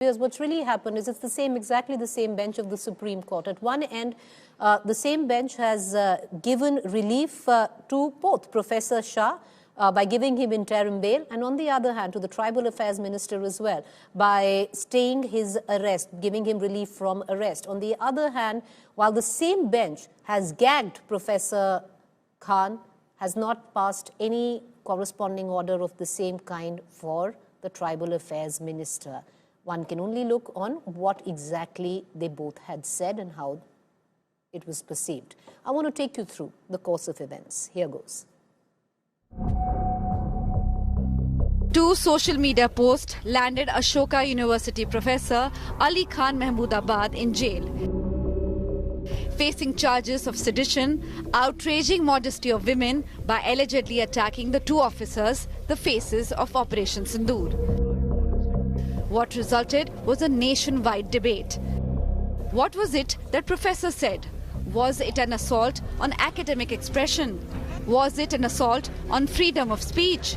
Because what's really happened is it's exactly the same bench of the Supreme Court. At one end, the same bench has given relief to both Professor Shah by giving him interim bail, and on the other hand, to the Tribal Affairs Minister as well, by staying his arrest, giving him relief from arrest. On the other hand, while the same bench has gagged Professor Khan, has not passed any corresponding order of the same kind for the Tribal Affairs Minister. One can only look on what exactly they both had said and how it was perceived. I want to take you through the course of events. Here goes. Two social media posts landed Ashoka University professor Ali Khan Mahmoodabad in jail, facing charges of sedition, outraging modesty of women by allegedly attacking the two officers, the faces of Operation Sindoor. What resulted was a nationwide debate. What was it that Professor said? Was it an assault on academic expression? Was it an assault on freedom of speech?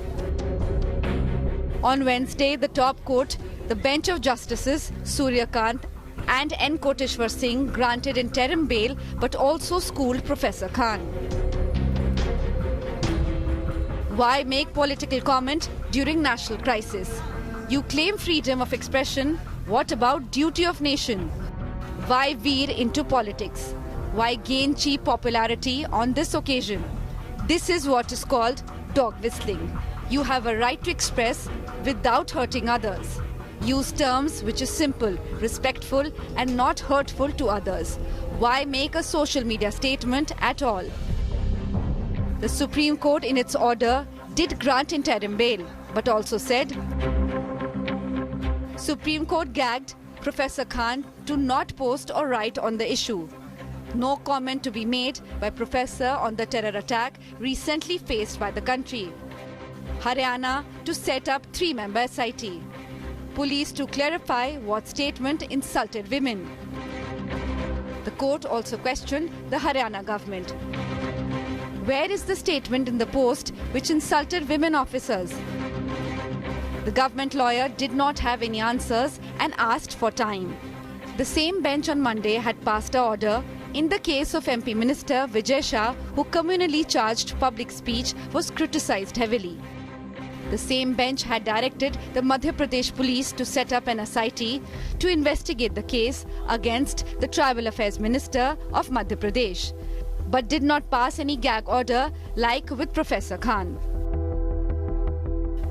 On Wednesday, the top court, the bench of justices Surya Kant and N. Koteshwar Singh, granted interim bail but also schooled Professor Khan. Why make political comment during national crisis? You claim freedom of expression. What about duty of nation? Why veer into politics? Why gain cheap popularity on this occasion? This is what is called dog whistling. You have a right to express without hurting others. Use terms which is simple, respectful and not hurtful to others. Why make a social media statement at all? The Supreme Court in its order did grant interim bail, but also said Supreme Court gagged Professor Khan to not post or write on the issue. No comment to be made by Professor on the terror attack recently faced by the country. Haryana to set up 3-member SIT. Police to clarify what statement insulted women. The court also questioned the Haryana government. Where is the statement in the post which insulted women officers? The government lawyer did not have any answers and asked for time. The same bench on Monday had passed an order in the case of MP Minister Vijay Shah, who communally charged public speech was criticized heavily. The same bench had directed the Madhya Pradesh police to set up an SIT to investigate the case against the Tribal Affairs Minister of Madhya Pradesh, but did not pass any gag order like with Professor Khan.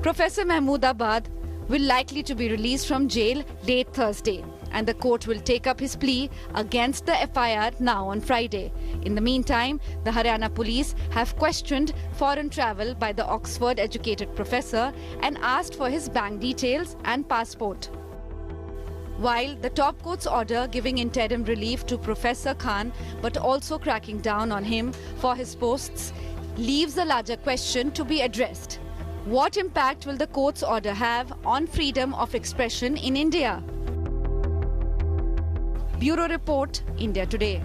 Professor Mahmoodabad will likely to be released from jail late Thursday, and the court will take up his plea against the FIR now on Friday. In the meantime, the Haryana police have questioned foreign travel by the Oxford-educated professor and asked for his bank details and passport. While the top court's order giving interim relief to Professor Khan but also cracking down on him for his posts leaves a larger question to be addressed. What impact will the court's order have on freedom of expression in India? Bureau Report, India Today.